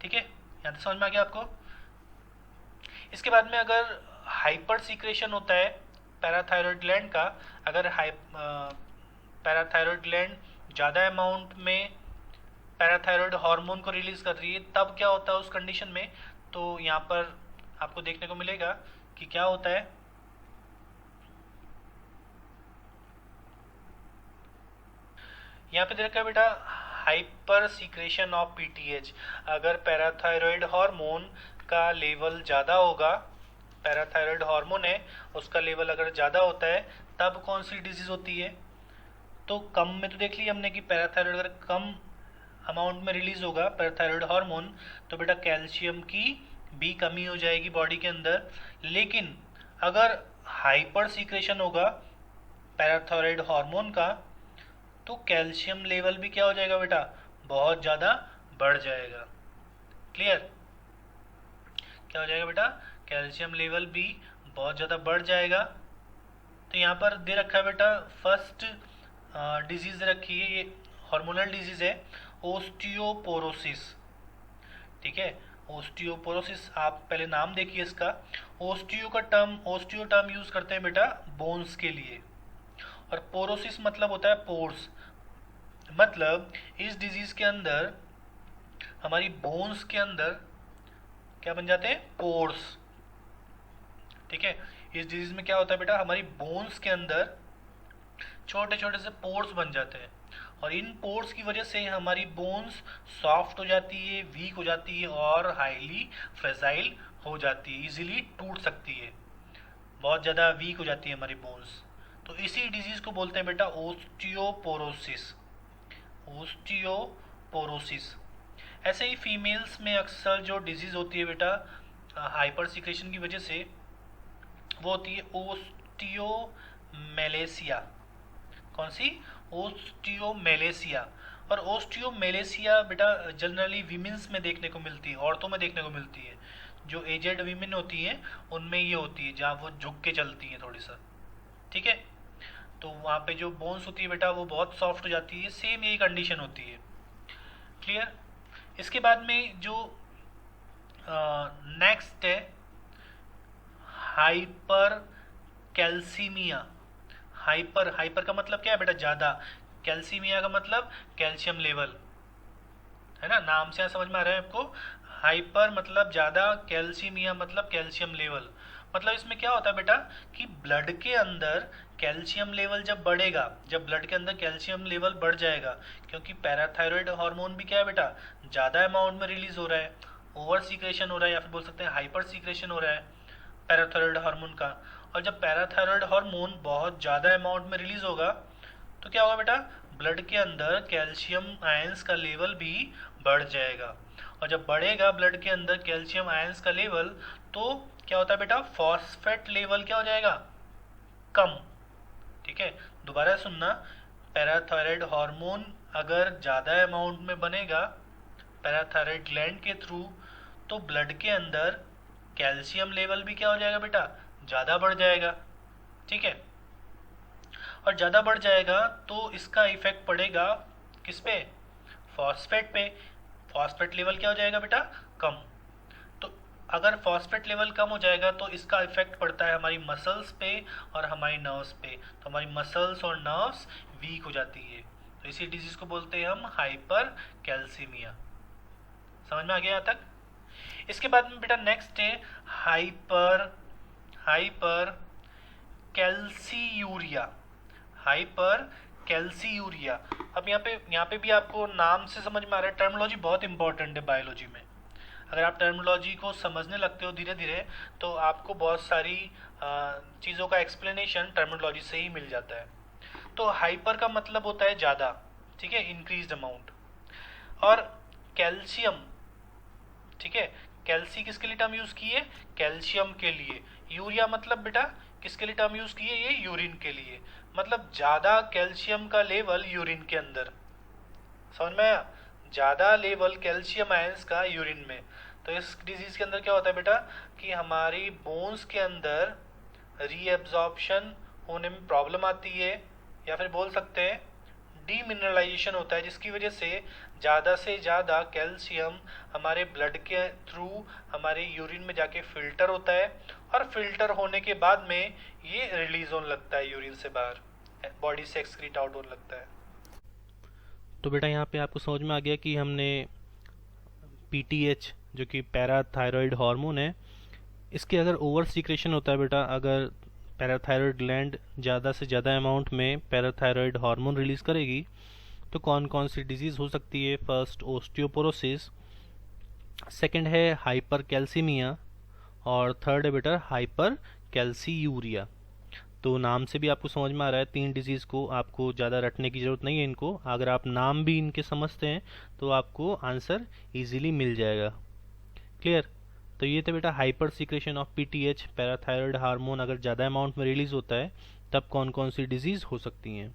ठीक है, यहाँ तक समझ में आ गया आपको? इसके बाद में अगर हाइपर सीक्रेशन होता है पैराथायरॉयड ग्लैंड का, अगर पैराथायरॉयड ग्लैंड ज़्यादा अमाउंट में पैराथायरॉयड हार्मोन को रिलीज कर रही है, तब क्या होता है उस कंडीशन में? तो यहाँ पर आपको देखने को मिलेगा कि क्या होता है। यहाँ पे दे रखा है बेटा हाइपर सीक्रेशन ऑफ पीटीएच। अगर पैराथायरॉयड हार्मोन का लेवल ज़्यादा होगा, पैराथायरॉयड हार्मोन है उसका लेवल अगर ज़्यादा होता है, तब कौन सी डिजीज होती है? तो कम में तो देख लिया हमने कि पैराथायरॉयड अगर कम अमाउंट में रिलीज होगा पैराथायरॉयड हार्मोन, तो बेटा कैल्शियम की भी कमी हो जाएगी बॉडी के अंदर। लेकिन अगर हाइपर सीक्रेशन होगा पैराथायरॉयड हार्मोन का, तो कैल्शियम लेवल भी क्या हो जाएगा बेटा? बहुत ज़्यादा बढ़ जाएगा। क्लियर, क्या हो जाएगा बेटा? कैल्शियम लेवल भी बहुत ज़्यादा बढ़ जाएगा। तो यहाँ पर दे रखा है बेटा फर्स्ट डिजीज रखी है, ये हार्मोनल डिजीज है ओस्टियोपोरोसिस। ठीक है, ओस्टियोपोरोसिस, आप पहले नाम देखिए इसका। ओस्टियो टर्म यूज करते हैं बेटा बोन्स के लिए, और पोरोसिस मतलब होता है पोर्स। मतलब इस डिजीज के अंदर हमारी बोन्स के अंदर क्या बन जाते हैं? पोर्स। ठीक है, इस डिजीज में क्या होता है बेटा, हमारी बोन्स के अंदर छोटे छोटे से पोर्स बन जाते हैं, और इन पोर्स की वजह से हमारी बोन्स सॉफ्ट हो जाती है, वीक हो जाती है और हाईली फ्रेजाइल हो जाती है, इजीली टूट सकती है, बहुत ज़्यादा वीक हो जाती है हमारी बोन्स। तो इसी डिजीज को बोलते हैं बेटा ओस्टियोपोरोसिस। ओस्टियोपोरोसिस। ऐसे ही फीमेल्स में अक्सर जो डिजीज होती है बेटा हाइपर सीक्रेशन की वजह से, वो होती है ओस्टियोमेलेसिया। कौन सी? ओस्टियोमेलेसिया। और ओस्टियोमेलेसिया बेटा जनरली वीमेंस में देखने को मिलती है, औरतों में देखने को मिलती है। जो एजेड वीमेन होती हैं उनमें ये होती है, जहाँ वो झुक के चलती हैं थोड़ी सा। ठीक है, तो वहाँ पे जो बोन्स होती है बेटा वो बहुत सॉफ्ट हो जाती है, सेम यही कंडीशन होती है। क्लियर। इसके बाद में जो नेक्स्ट है हाइपर कैल्सीमिया। हाइपर का मतलब क्या है बेटा? ज़्यादा। कैल्सीमिया का मतलब कैल्शियम लेवल, है ना, नाम से समझ में आ रहा है आपको। हाइपर मतलब ज़्यादा, कैल्सीमिया मतलब कैल्शियम लेवल। मतलब इसमें क्या होता है बेटा कि ब्लड के अंदर कैल्शियम लेवल जब बढ़ेगा, जब ब्लड के अंदर कैल्शियम लेवल बढ़ जाएगा, क्योंकि पैराथायरॉयड हार्मोन भी क्या है बेटा? ज़्यादा अमाउंट में रिलीज हो रहा है, ओवर सीक्रेशन हो रहा है, या फिर बोल सकते हैं हाइपर सीक्रेशन हो रहा है पैराथायरॉयड हार्मोन का। और जब पैराथायरॉयड हार्मोन बहुत ज़्यादा अमाउंट में रिलीज होगा, तो क्या होगा बेटा? ब्लड के अंदर कैल्शियम आयंस का लेवल भी बढ़ जाएगा, और जब बढ़ेगा ब्लड के अंदर कैल्शियम आयंस का लेवल, तो क्या होता है बेटा? फॉस्फेट लेवल क्या हो जाएगा? कम। ठीक है, दोबारा सुनना, पैराथायरॉयड हार्मोन अगर ज़्यादा अमाउंट में बनेगा पैराथायरॉयड ग्लैंड के थ्रू, तो ब्लड के अंदर कैल्शियम लेवल भी क्या हो जाएगा बेटा? ज़्यादा बढ़ जाएगा। ठीक है, और ज़्यादा बढ़ जाएगा तो इसका इफेक्ट पड़ेगा किस पे? फॉस्फेट पे। फॉस्फेट लेवल क्या हो जाएगा बेटा? कम। तो अगर फॉस्फेट लेवल कम हो जाएगा तो इसका इफेक्ट पड़ता है हमारी मसल्स पे और हमारी नर्व्स पे, तो हमारी मसल्स और नर्व्स वीक हो जाती है। तो इसी डिजीज को बोलते हैं हम हाइपर कैल्सीमिया। समझ में आ गया यहाँ तक? इसके बाद में बेटा नेक्स्ट है हाइपर कैल्सीयूरिया। हाइपर कैल्सीयूरिया। अब यहाँ पे भी आपको नाम से समझ में आ रहा है, टर्मिनोलॉजी बहुत इंपॉर्टेंट है बायोलॉजी में। अगर आप टर्मिनोलॉजी को समझने लगते हो धीरे धीरे तो आपको बहुत सारी चीज़ों का एक्सप्लेनेशन टर्मिनोलॉजी से ही मिल जाता है। तो हाइपर का मतलब होता है ज़्यादा, ठीक है, इंक्रीज्ड अमाउंट। और कैल्शियम, ठीक है, कैल्सी किसके लिए टर्म यूज़ की है? कैल्शियम के लिए। यूरिया मतलब बेटा किसके लिए टर्म यूज़ की है? ये यूरिन के लिए, मतलब ज़्यादा कैल्शियम का लेवल यूरिन के अंदर। समझ में आया? ज़्यादा लेवल कैल्शियम आयंस का यूरिन में। तो इस डिजीज के अंदर क्या होता है बेटा कि हमारी बोन्स के अंदर रीएब्जॉर्प्शन होने में प्रॉब्लम आती है, या फिर बोल सकते हैं डीमिनरलाइजेशन होता है, जिसकी वजह से ज़्यादा कैल्शियम हमारे ब्लड के थ्रू हमारे यूरिन में जाके फिल्टर होता है, और फिल्टर होने के बाद में ये रिलीज होने लगता है यूरिन से बाहर, बॉडी से एक्सक्रीट आउट होने लगता है। तो बेटा यहाँ पे आपको समझ में आ गया कि हमने पीटीएच जो कि पैराथायरॉयड हार्मोन है, इसके अगर ओवर सीक्रेशन होता है बेटा, अगर पैराथायरॉयड ग्लैंड ज़्यादा से ज़्यादा अमाउंट में पैराथायरॉयड हार्मोन रिलीज़ करेगी तो कौन कौन सी डिजीज़ हो सकती है? फर्स्ट ओस्टियोपोरोसिस, सेकंड है हाइपर कैल्सीमिया, और थर्ड है बेटा हाइपर कैल्सीयूरिया। तो नाम से भी आपको समझ में आ रहा है, तीन डिजीज़ को आपको ज़्यादा रटने की ज़रूरत नहीं है इनको। अगर आप नाम भी इनके समझते हैं तो आपको आंसर इजीली मिल जाएगा। क्लियर? तो ये था बेटा hyper secretion of PTH, parathyroid hormone अगर ज़्यादा अमाउंट में रिलीज होता है तब कौन कौन सी डिजीज़ हो सकती हैं।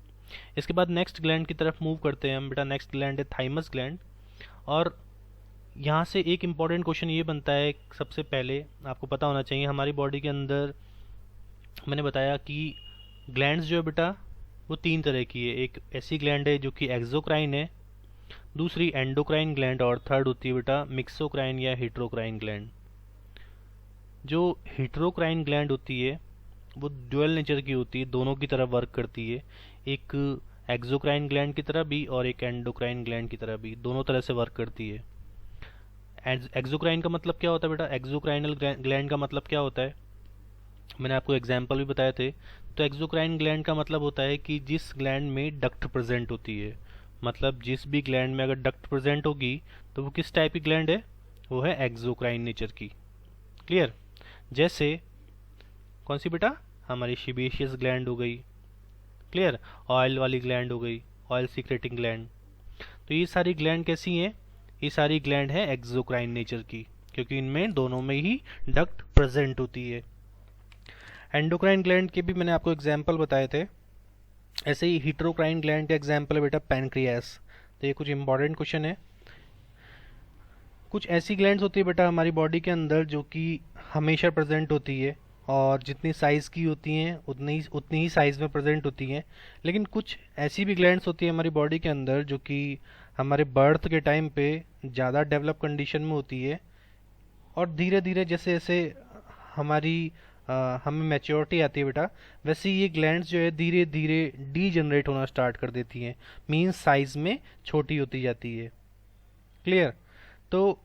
इसके बाद नेक्स्ट ग्लैंड की तरफ मूव करते हैं हम बेटा। नेक्स्ट ग्लैंड है थाइमस ग्लैंड, और यहाँ से एक इम्पॉर्टेंट क्वेश्चन ये बनता है, सबसे पहले आपको पता होना चाहिए हमारी बॉडी के अंदर मैंने बताया कि ग्लैंड्स जो है बेटा वो तीन तरह की है। एक ऐसी ग्लैंड है जो कि एक्सोक्राइन है, दूसरी एंडोक्राइन ग्लैंड, और थर्ड होती है बेटा मिक्सोक्राइन या हेट्रोक्राइन ग्लैंड। जो हेट्रोक्राइन ग्लैंड होती है वो ड्यूअल नेचर की होती है, दोनों की तरफ वर्क करती है, एक एक्सोक्राइन ग्लैंड की तरह भी और एक एंडोक्राइन ग्लैंड की तरह भी, दोनों तरह से वर्क करती है। एक्सोक्राइन का मतलब क्या होता है बेटा? एक्सोक्राइनल ग्लैंड का मतलब क्या होता है? मैंने आपको एग्जाम्पल भी बताए थे। तो एक्सोक्राइन ग्लैंड का मतलब होता है कि जिस ग्लैंड में डक्ट प्रेजेंट होती है, मतलब जिस भी ग्लैंड में अगर डक्ट प्रेजेंट होगी तो वो किस टाइप की ग्लैंड है? वो है एक्सोक्राइन नेचर की। क्लियर? जैसे कौन सी बेटा? हमारी सीबेशियस ग्लैंड हो गई। क्लियर? ऑयल वाली ग्लैंड हो गई, ऑयल सीक्रेटिंग ग्लैंड। तो ये सारी ग्लैंड कैसी हैं? ये सारी ग्लैंड है एक्सोक्राइन नेचर की, क्योंकि इनमें दोनों में ही डक्ट प्रेजेंट होती है। एंडोक्राइन ग्लैंड के भी मैंने आपको एग्जाम्पल बताए थे। ऐसे ही हीट्रोक्राइन ग्लैंड का एग्जाम्पल है बेटा पैनक्रियास। तो ये कुछ इंपॉर्टेंट क्वेश्चन है। कुछ ऐसी ग्लैंड्स होती है बेटा हमारी बॉडी के अंदर जो कि हमेशा प्रेजेंट होती है, और जितनी साइज़ की होती हैं उतनी ही साइज़ में प्रेजेंट होती हैं। लेकिन कुछ ऐसी भी ग्लैंड्स होती है हमारी बॉडी के अंदर जो कि हमारे बर्थ के टाइम पे ज़्यादा डेवलप कंडीशन में होती है, और धीरे धीरे जैसे जैसे हमें मैच्योरिटी आती है बेटा, वैसे ये ग्लैंड्स जो है धीरे धीरे डीजनरेट होना स्टार्ट कर देती हैं, मीन्स साइज में छोटी होती जाती है। क्लियर? तो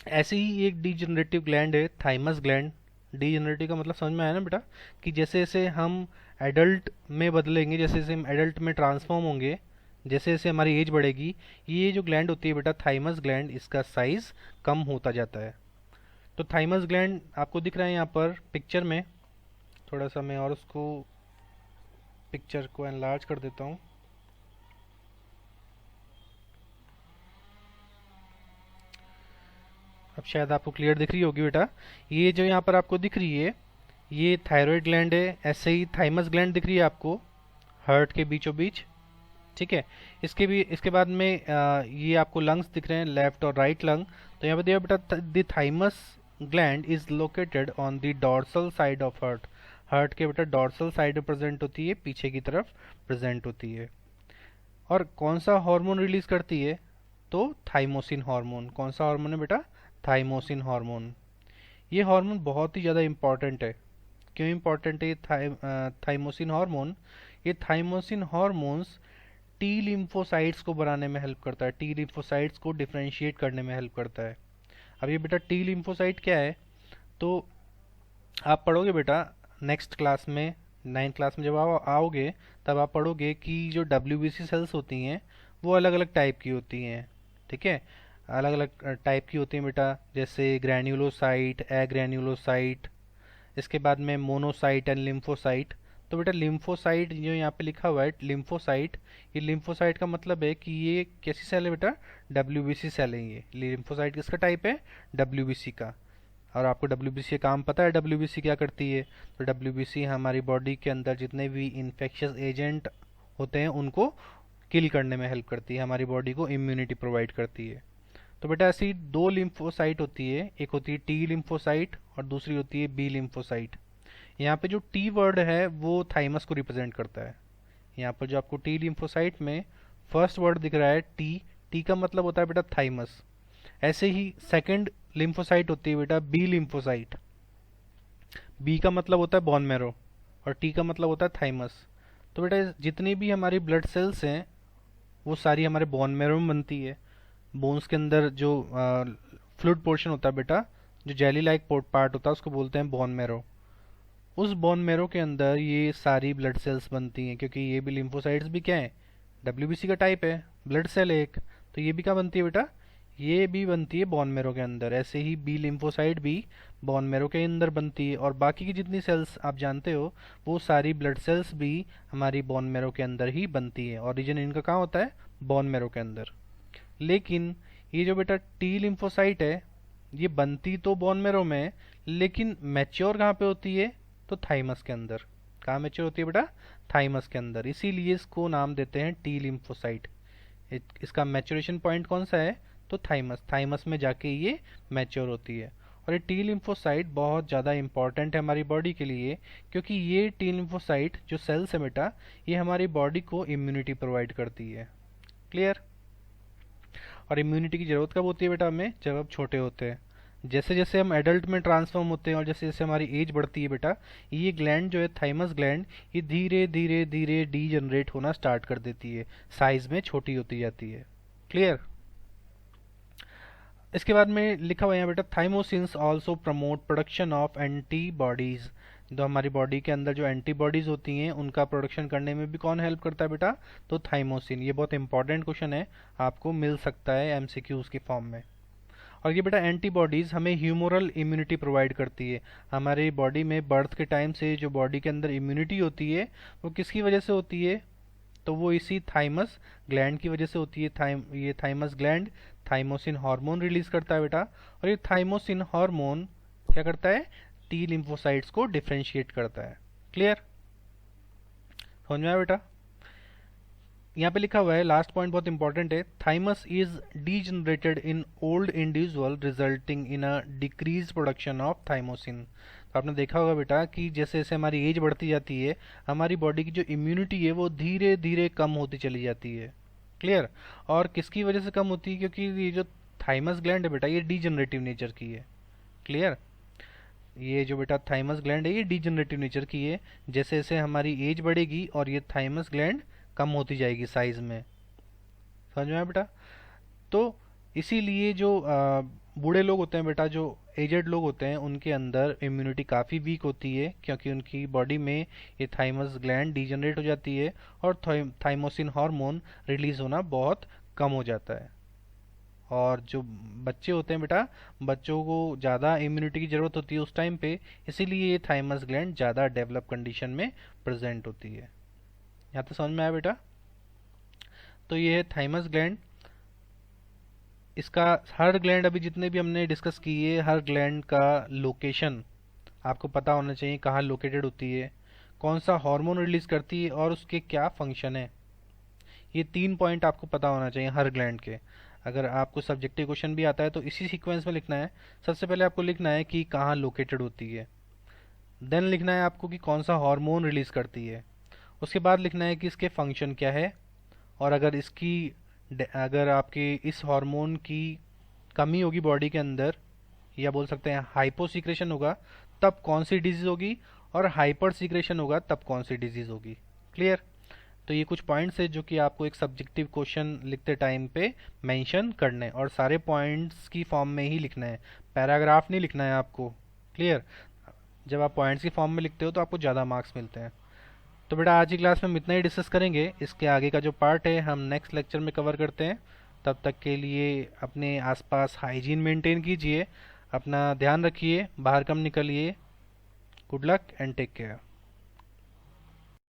ऐसे ही एक डीजनरेटिव ग्लैंड है थाइमस ग्लैंड। डीजनरेटिव का मतलब समझ में आया ना बेटा, कि जैसे जैसे हम एडल्ट में बदलेंगे, जैसे जैसे हम एडल्ट में ट्रांसफॉर्म होंगे, जैसे जैसे हमारी एज बढ़ेगी, ये जो ग्लैंड होती है बेटा थाइमस ग्लैंड, इसका साइज कम होता जाता है। तो थाइमस ग्लैंड आपको दिख रहा है यहाँ पर पिक्चर में। थोड़ा सा मैं और उसको पिक्चर को एनलार्ज कर देता हूँ। अब शायद आपको क्लियर दिख रही होगी बेटा। ये जो यहाँ पर आपको दिख रही है ये थायराइड ग्लैंड है। ऐसे ही थाइमस ग्लैंड दिख रही है आपको हार्ट के बीचों बीच। ठीक है, इसके बाद में ये आपको लंग्स दिख रहे हैं, लेफ्ट और राइट लंग। तो यहाँ पे देखो बेटा the thymus gland is located on the dorsal side of heart. Heart के बेटा डॉर्सल साइड में प्रेजेंट होती है, पीछे की तरफ प्रेजेंट होती है। और कौन सा हार्मोन रिलीज करती है? तो थाइमोसिन हार्मोन। कौन सा हार्मोन है बेटा? Thymosin hormone. ये हार्मोन बहुत ही ज़्यादा इम्पॉर्टेंट है। क्यों इम्पॉर्टेंट है ये थाइमोसिन हार्मोन? ये थाइमोसिन हार्मोन्स टी लिम्फोसाइट्स को बनाने में हेल्प करता है, टी लिम्फोसाइट्स को डिफ्रेंशिएट करने में हेल्प करता है। अब ये बेटा टी लिम्फोसाइट क्या है? तो आप पढ़ोगे बेटा नेक्स्ट क्लास में, 9th क्लास में जब आप आओगे तब आप पढ़ोगे कि जो डब्ल्यूबीसी सेल्स होती हैं वो अलग अलग टाइप की होती हैं। ठीक है, अलग अलग टाइप की होती हैं बेटा, जैसे ग्रैन्युलोसाइट, एग्रैन्युलोसाइट, इसके बाद में मोनोसाइट एंड लिम्फोसाइट। तो बेटा लिम्फोसाइट जो यहाँ पे लिखा हुआ है लिम्फोसाइट, ये लिम्फोसाइट का मतलब है कि ये कैसी सेल है बेटा, डब्ल्यूबीसी सेल है। ये लिम्फोसाइट किसका टाइप है, डब्ल्यूबीसी का। और आपको डब्ल्यूबीसी का काम पता है, डब्ल्यूबीसी क्या करती है। तो डब्ल्यूबीसी हमारी बॉडी के अंदर जितने भी इन्फेक्शियस एजेंट होते हैं उनको किल करने में हेल्प करती है, हमारी बॉडी को इम्यूनिटी प्रोवाइड करती है। तो बेटा ऐसी दो लिम्फोसाइट होती है, एक होती है टी लिम्फोसाइट और दूसरी होती है बी लिम्फोसाइट। यहाँ पे जो टी वर्ड है वो थाइमस को रिप्रेजेंट करता है। यहाँ पर जो आपको टी लिम्फोसाइट में फर्स्ट वर्ड दिख रहा है टी, टी का मतलब होता है बेटा थाइमस। ऐसे ही सेकंड लिम्फोसाइट होती है बेटा बी लिम्फोसाइट। बी का मतलब होता है बोन मैरो और टी का मतलब होता है थाइमस। तो बेटा जितनी भी हमारी ब्लड सेल्स हैं वो सारी हमारे बोन मैरो में बनती है। बोन्स के अंदर जो फ्लूइड पोर्शन होता है बेटा, जो जेली लाइक पार्ट होता है उसको बोलते हैं बोन मैरो। उस बोन मैरो के अंदर ये सारी ब्लड सेल्स बनती हैं, क्योंकि ये भी लिम्फोसाइट्स भी क्या है, डब्ल्यूबीसी का टाइप है, ब्लड सेल एक। तो ये भी क्या बनती है बेटा, ये भी बनती है बोन मैरो के अंदर। ऐसे ही बी लिम्फोसाइट भी बोन मैरो के अंदर बनती है। और बाकी की जितनी सेल्स आप जानते हो वो सारी ब्लड सेल्स भी हमारी बोन मैरो के अंदर ही बनती है। ओरिजिन इनका कहाँ होता है, बोन मैरो के अंदर। लेकिन ये जो बेटा टी लिम्फोसाइट है ये बनती तो बोन मैरो में है, लेकिन मैच्योर कहाँ पे होती है, तो थाइमस के अंदर। कहाँ मैच्योर होती है बेटा, थाइमस के अंदर। इसीलिए इसको नाम देते हैं टी लिम्फोसाइट। इसका मैच्योरेशन पॉइंट कौन सा है, तो थाइमस, थाइमस में जाके ये मैच्योर होती है। और ये टी लिम्फोसाइट बहुत ज़्यादा इंपॉर्टेंट है हमारी बॉडी के लिए, क्योंकि ये टी लिम्फोसाइट जो सेल्स है बेटा ये हमारी बॉडी को इम्यूनिटी प्रोवाइड करती है। क्लियर। और इम्यूनिटी की ज़रूरत कब होती है बेटा हमें, जब हम छोटे होते हैं। जैसे जैसे हम एडल्ट में ट्रांसफॉर्म होते हैं और जैसे जैसे हमारी एज बढ़ती है बेटा, ये ग्लैंड जो है थाइमस ग्लैंड, ये धीरे धीरे धीरे डी जनरेट होना स्टार्ट कर देती है, साइज में छोटी होती जाती है। क्लियर। इसके बाद में लिखा हुआ है बेटा thymosins also promote production of antibodies. जो हमारी बॉडी के अंदर जो एंटीबॉडीज होती हैं उनका प्रोडक्शन करने में भी कौन हेल्प करता है बेटा, तो थाइमोसिन। ये बहुत इंपॉर्टेंट क्वेश्चन है, आपको मिल सकता है एमसीक्यूज की फॉर्म में। और ये बेटा एंटीबॉडीज हमें ह्यूमोरल इम्यूनिटी प्रोवाइड करती है। हमारी बॉडी में बर्थ के टाइम से जो बॉडी के अंदर इम्यूनिटी होती है वो किसकी वजह से होती है, तो वो इसी थाइमस ग्लैंड की वजह से होती है। ये thymus gland thymosin hormone release करता है बेटा। और ये थाइमोसिन हार्मोन क्या करता है, टी लिम्फोसाइट्स को डिफरेंशिएट करता है। क्लियर, समझ में आया बेटा। यहाँ पे लिखा हुआ है लास्ट पॉइंट बहुत इंपॉर्टेंट है, thymus is degenerated in old individual resulting in a decrease production of thymosin. तो आपने देखा होगा बेटा कि जैसे जैसे हमारी एज बढ़ती जाती है हमारी बॉडी की जो इम्यूनिटी है वो धीरे धीरे कम होती चली जाती है। क्लियर। और किसकी वजह से कम होती है, क्योंकि ये जो थाइमस ग्लैंड है बेटा ये डीजनरेटिव नेचर की है। क्लियर। ये जो बेटा थाइमस ग्लैंड है ये डीजनरेटिव नेचर की है। जैसे जैसे हमारी एज बढ़ेगी और ये थाइमस ग्लैंड कम होती जाएगी साइज में। समझ में आया बेटा। तो इसीलिए जो बूढ़े लोग होते हैं बेटा, जो एजेड लोग होते हैं उनके अंदर इम्यूनिटी काफ़ी वीक होती है, क्योंकि उनकी बॉडी में ये थाइमस ग्लैंड डीजनरेट हो जाती है और थाइमोसिन हार्मोन रिलीज होना बहुत कम हो जाता है। और जो बच्चे होते हैं बेटा, बच्चों को ज़्यादा इम्यूनिटी की ज़रूरत होती है उस टाइम पे, इसीलिए ये थाइमस ग्लैंड ज़्यादा डेवलप कंडीशन में प्रेजेंट होती है। यहाँ तो समझ में आया बेटा। तो ये है थाइमस ग्लैंड। इसका हर ग्लैंड अभी जितने भी हमने डिस्कस किए हर ग्लैंड का लोकेशन आपको पता होना चाहिए, कहाँ लोकेटेड होती है, कौन सा हार्मोन रिलीज करती है और उसके क्या फंक्शन है। ये 3 पॉइंट आपको पता होना चाहिए हर ग्लैंड के। अगर आपको सब्जेक्टिव क्वेश्चन भी आता है तो इसी सीक्वेंस में लिखना है। सबसे पहले आपको लिखना है कि कहाँ लोकेटेड होती है, देन लिखना है आपको कि कौन सा हार्मोन रिलीज करती है, उसके बाद लिखना है कि इसके फंक्शन क्या है, और अगर आपके इस हार्मोन की कमी होगी बॉडी के अंदर, या बोल सकते हैं हाइपो सीक्रेशन होगा तब कौन सी डिजीज होगी, और हाइपर सीक्रेशन होगा तब कौन सी डिजीज होगी। क्लियर। तो ये कुछ पॉइंट्स है जो कि आपको एक सब्जेक्टिव क्वेश्चन लिखते टाइम पे मेंशन करने, और सारे पॉइंट्स की फॉर्म में ही लिखना है, पैराग्राफ नहीं लिखना है आपको। क्लियर। जब आप पॉइंट्स की फॉर्म में लिखते हो तो आपको ज़्यादा मार्क्स मिलते हैं। तो बेटा आज की क्लास में हम इतना ही डिस्कस करेंगे। इसके आगे का जो पार्ट है हम नेक्स्ट लेक्चर में कवर करते हैं। तब तक के लिए अपने आसपास हाइजीन मेंटेन कीजिए, अपना ध्यान रखिए, बाहर कम निकलिए। Good luck and take care.